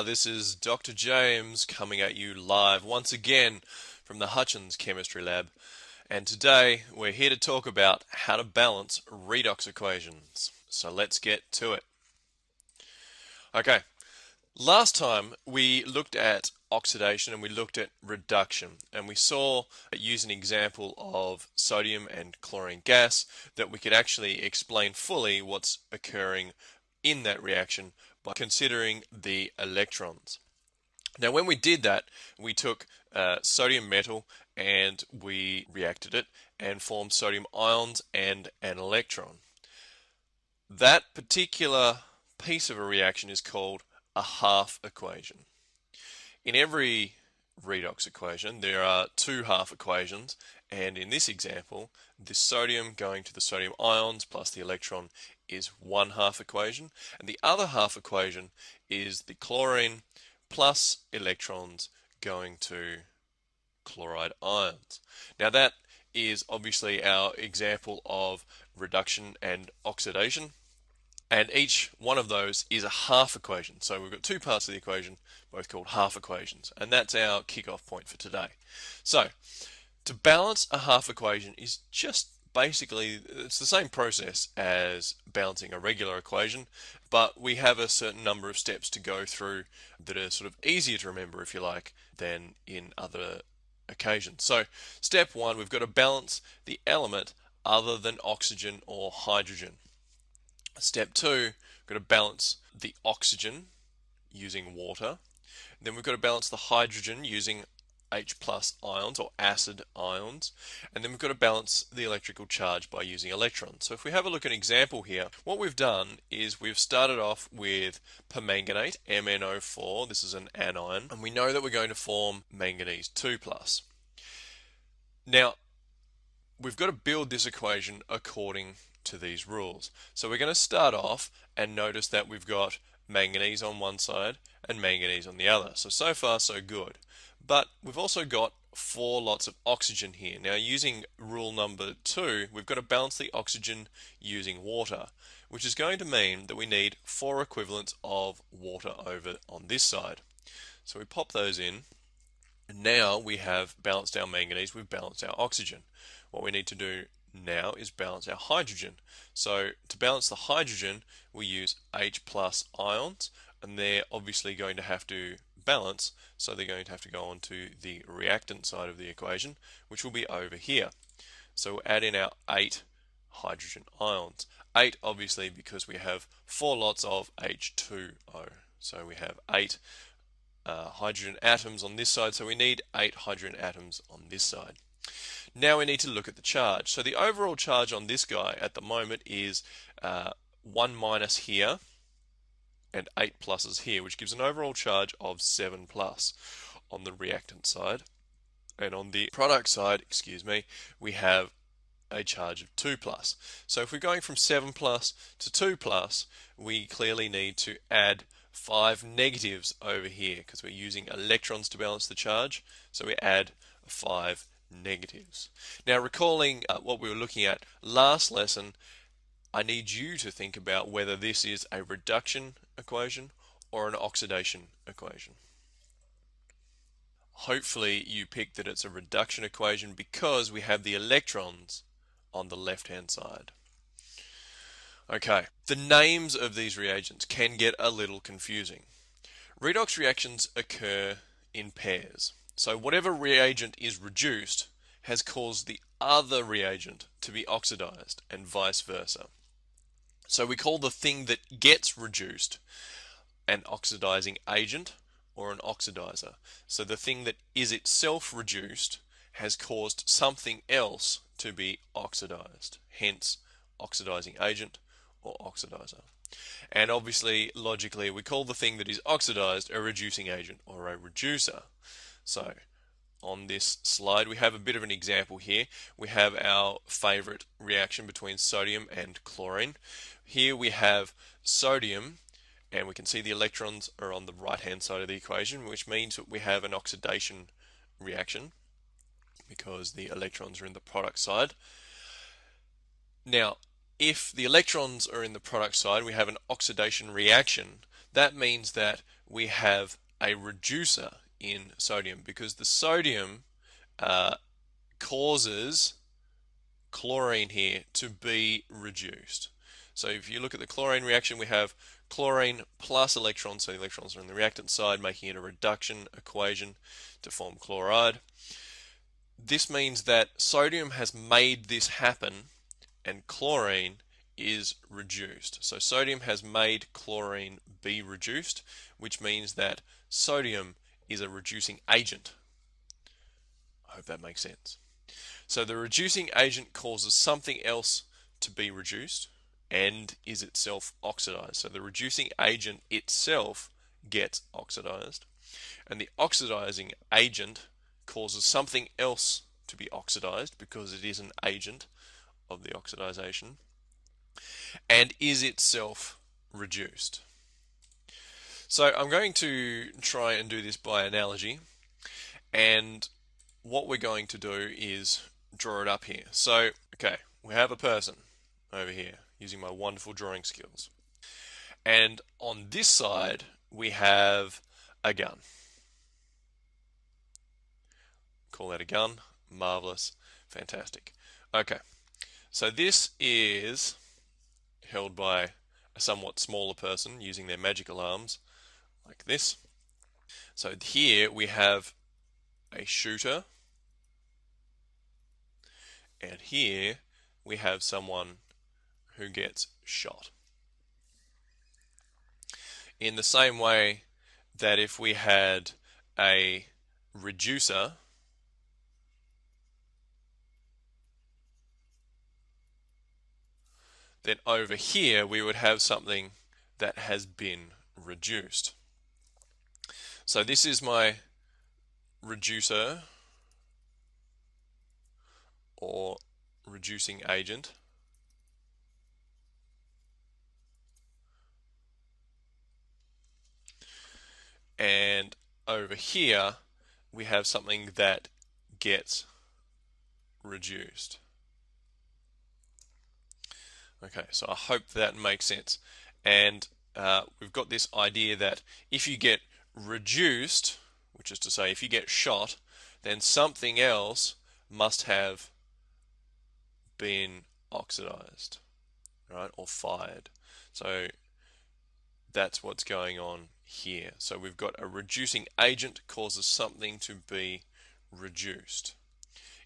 this is Dr. James coming at you live once again from the Hutchins Chemistry Lab, and today we're here to talk about how to balance redox equations. So let's get to it. Okay, last time we looked at oxidation and we looked at reduction, and we saw, using an example of sodium and chlorine gas, that we could actually explain fully what's occurring in that reaction by considering the electrons. Now when we did that, we took sodium metal and we reacted it and formed sodium ions and an electron. That particular piece of a reaction is called a half equation. In every redox equation there are two half equations, and in this example the sodium going to the sodium ions plus the electron is one half equation, and the other half equation is the chlorine plus electrons going to chloride ions. Now that is obviously our example of reduction and oxidation, and each one of those is a half equation. So we've got two parts of the equation, both called half equations, and that's our kickoff point for today. So to balance a half equation is just basically, it's the same process as balancing a regular equation, but we have a certain number of steps to go through that are sort of easier to remember, if you like, than in other occasions. So step one, we've got to balance the element other than oxygen or hydrogen. Step two, we've got to balance the oxygen using water. Then we've got to balance the hydrogen using H plus ions or acid ions, and then we've got to balance the electrical charge by using electrons. So if we have a look at an example here, what we've done is we've started off with permanganate, MnO4, this is an anion, and we know that we're going to form manganese 2 plus. Now we've got to build this equation according to these rules. So we're going to start off and notice that we've got manganese on one side and manganese on the other. So far so good. But we've also got 4 lots of oxygen here. Now using rule number 2, we've got to balance the oxygen using water, which is going to mean that we need 4 equivalents of water over on this side. So we pop those in, and now we have balanced our manganese, we've balanced our oxygen. What we need to do now is balance our hydrogen. So to balance the hydrogen, we use H plus ions, and they're obviously going to have to balance, so they're going to have to go on to the reactant side of the equation, which will be over here. So we'll add in our 8 hydrogen ions. 8 obviously because we have 4 lots of H2O. So we have 8 hydrogen atoms on this side, so we need 8 hydrogen atoms on this side. Now we need to look at the charge. So the overall charge on this guy at the moment is 1 minus here and 8 pluses here, which gives an overall charge of 7 plus on the reactant side. And on the product side, we have a charge of 2 plus. So if we're going from 7 plus to 2 plus, we clearly need to add 5 negatives over here because we're using electrons to balance the charge. So we add 5 negatives. Now recalling what we were looking at last lesson, I need you to think about whether this is a reduction equation or an oxidation equation. Hopefully you picked that it's a reduction equation because we have the electrons on the left hand side. Okay, the names of these reagents can get a little confusing. Redox reactions occur in pairs. So whatever reagent is reduced has caused the other reagent to be oxidized and vice versa. So we call the thing that gets reduced an oxidizing agent or an oxidizer. So the thing that is itself reduced has caused something else to be oxidized, hence oxidizing agent or oxidizer. And obviously logically we call the thing that is oxidized a reducing agent or a reducer. So on this slide we have a bit of an example here. We have our favorite reaction between sodium and chlorine. Here we have sodium, and we can see the electrons are on the right hand side of the equation, which means that we have an oxidation reaction because the electrons are in the product side. Now if the electrons are in the product side, we have an oxidation reaction. that means that we have a reducer in sodium, because the sodium causes chlorine here to be reduced. So if you look at the chlorine reaction, we have chlorine plus electrons, so the electrons are on the reactant side, making it a reduction equation to form chloride. This means that sodium has made this happen and chlorine is reduced. So sodium has made chlorine be reduced, which means that sodium is a reducing agent. I hope that makes sense. So the reducing agent causes something else to be reduced and is itself oxidized. So the reducing agent itself gets oxidized, and the oxidizing agent causes something else to be oxidized because it is an agent of the oxidization and is itself reduced. So I'm going to try and do this by analogy, and what we're going to do is draw it up here. So, okay, we have a person over here using my wonderful drawing skills. And on this side, we have a gun. Call that a gun. Marvelous. Fantastic. Okay, so this is held by a somewhat smaller person using their magical arms like this. So here we have a shooter, and here we have someone who gets shot. In the same way that if we had a reducer, then over here we would have something that has been reduced. So this is my reducer or reducing agent. And over here we have something that gets reduced. Okay, so I hope that makes sense. And we've got this idea that if you get reduced, which is to say if you get shot, then something else must have been oxidized, right, or fired. So that's what's going on here. So we've got a reducing agent causes something to be reduced.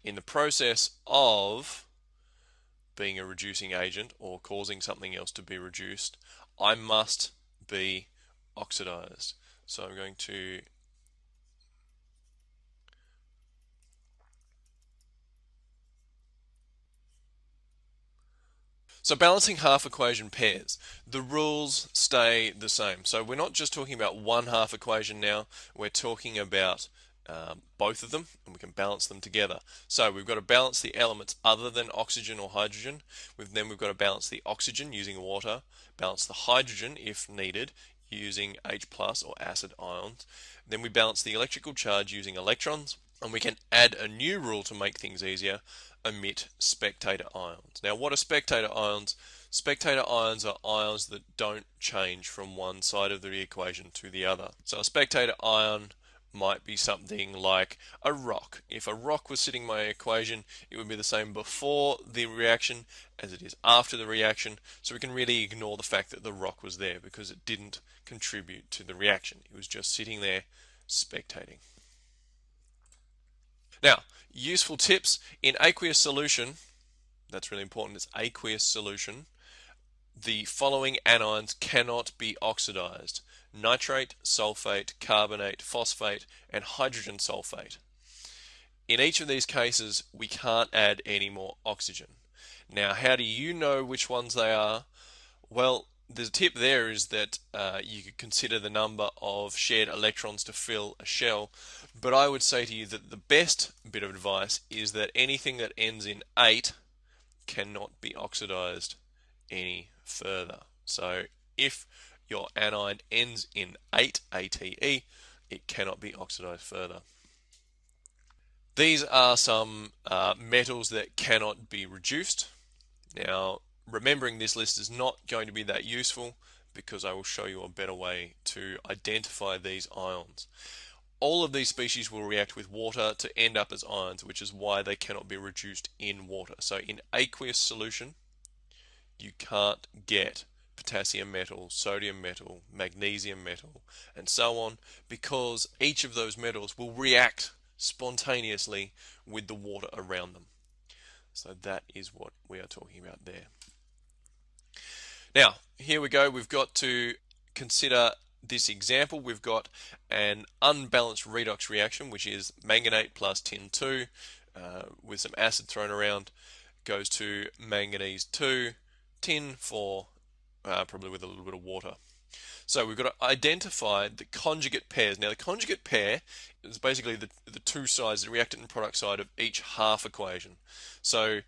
In the process of being a reducing agent or causing something else to be reduced, I must be oxidized. So I'm going to So balancing half equation pairs, the rules stay the same. So we're not just talking about one half equation now, we're talking about both of them, and we can balance them together. So we've got to balance the elements other than oxygen or hydrogen. Then we've got to balance the oxygen using water, balance the hydrogen if needed using H plus or acid ions. Then we balance the electrical charge using electrons, and we can add a new rule to make things easier: omit spectator ions. Now, what are spectator ions? Spectator ions are ions that don't change from one side of the equation to the other. So a spectator ion might be something like a rock. If a rock was sitting in my equation, it would be the same before the reaction as it is after the reaction. So we can really ignore the fact that the rock was there because it didn't contribute to the reaction. It was just sitting there spectating. Now, useful tips in aqueous solution, that's really important, it's aqueous solution. The following anions cannot be oxidized: nitrate, sulfate, carbonate, phosphate, and hydrogen sulfate. In each of these cases, we can't add any more oxygen. Now, how do you know which ones they are? Well, the tip there is that you could consider the number of shared electrons to fill a shell, but I would say to you that the best bit of advice is that anything that ends in 8 cannot be oxidized any further. So if your anion ends in 8, ATE, it cannot be oxidized further. These are some metals that cannot be reduced. Now, remembering this list is not going to be that useful, because I will show you a better way to identify these ions. All of these species will react with water to end up as ions, which is why they cannot be reduced in water. So in aqueous solution, you can't get potassium metal, sodium metal, magnesium metal, and so on, because each of those metals will react spontaneously with the water around them. So that is what we are talking about there. Now, here we go. We've got to consider this example. We've got an unbalanced redox reaction, which is manganate plus tin 2 with some acid thrown around, goes to manganese 2, tin 4, probably with a little bit of water. So we've got to identify the conjugate pairs. Now the conjugate pair is basically the two sides, the reactant and product side of each half equation. So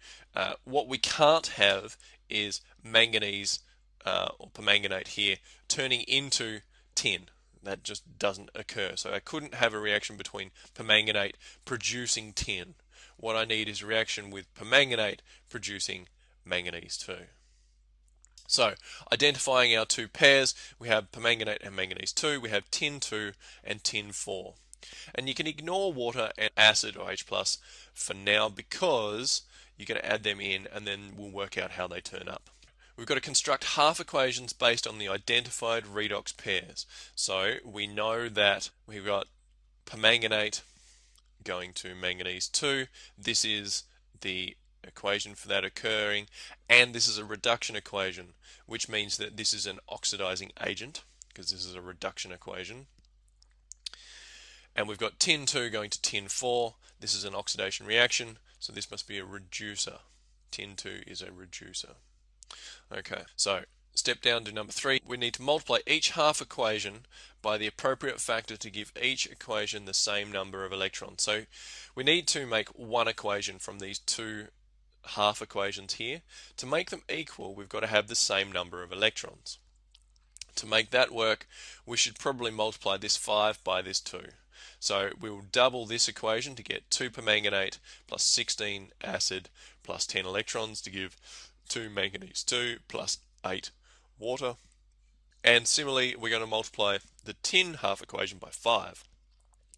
what we can't have is manganese or permanganate here turning into tin. That just doesn't occur. So I couldn't have a reaction between permanganate producing tin. What I need is a reaction with permanganate producing manganese 2. So, identifying our two pairs, we have permanganate and manganese 2, we have tin 2 and tin 4. And you can ignore water and acid or H plus for now because you're going to add them in and then we'll work out how they turn up. We've got to construct half equations based on the identified redox pairs. So we know that we've got permanganate going to manganese 2. This is the equation for that occurring, and this is a reduction equation, which means that this is an oxidizing agent because this is a reduction equation. And we've got tin 2 going to tin 4. This is an oxidation reaction, so this must be a reducer. Tin 2 is a reducer. Okay, so step down to number 3. We need to multiply each half equation by the appropriate factor to give each equation the same number of electrons. So we need to make one equation from these two half equations here. To make them equal, we've got to have the same number of electrons. To make that work, we should probably multiply this 5 by this 2. So we will double this equation to get 2 permanganate plus 16 acid plus 10 electrons to give 2 manganese 2 plus 8 water. And similarly, we're going to multiply the tin half equation by 5.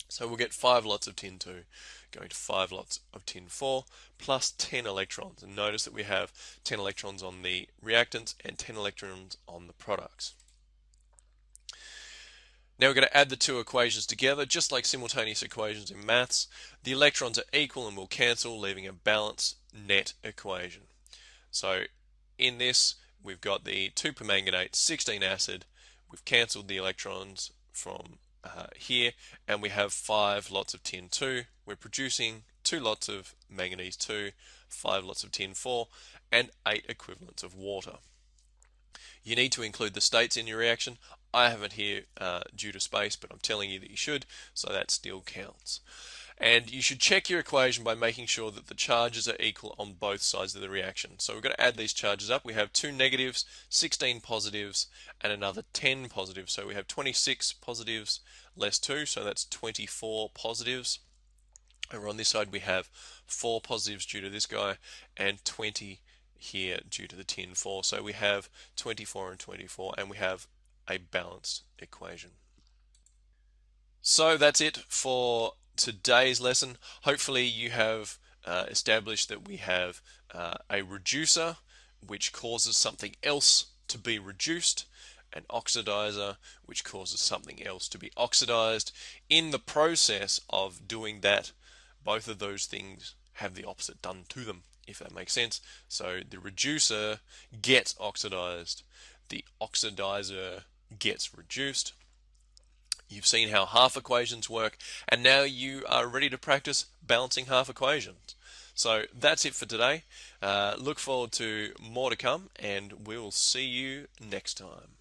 So we'll get 5 lots of tin 2 going to 5 lots of tin 4 plus 10 electrons. And notice that we have 10 electrons on the reactants and 10 electrons on the products. Now we're going to add the two equations together, just like simultaneous equations in maths. The electrons are equal and will cancel, leaving a balanced net equation. So in this, we've got the 2 permanganate, 16 acid. We've cancelled the electrons from here, and we have 5 lots of tin 2. We're producing 2 lots of manganese 2, 5 lots of tin 4, and 8 equivalents of water. You need to include the states in your reaction. I have it here due to space, but I'm telling you that you should, so that still counts. And you should check your equation by making sure that the charges are equal on both sides of the reaction. So we're going to add these charges up. We have 2 negatives, 16 positives, and another 10 positives. So we have 26 positives less 2, so that's 24 positives. Over on this side we have 4 positives due to this guy, and 20 here due to the tin 4. So we have 24 and 24, and we have a balanced equation. So that's it for today's lesson. Hopefully you have established that we have a reducer which causes something else to be reduced, an oxidizer which causes something else to be oxidized. In the process of doing that, both of those things have the opposite done to them, if that makes sense. So the reducer gets oxidized, the oxidizer gets reduced. You've seen how half equations work, and now you are ready to practice balancing half equations. So that's it for today. Look forward to more to come, and we'll see you next time.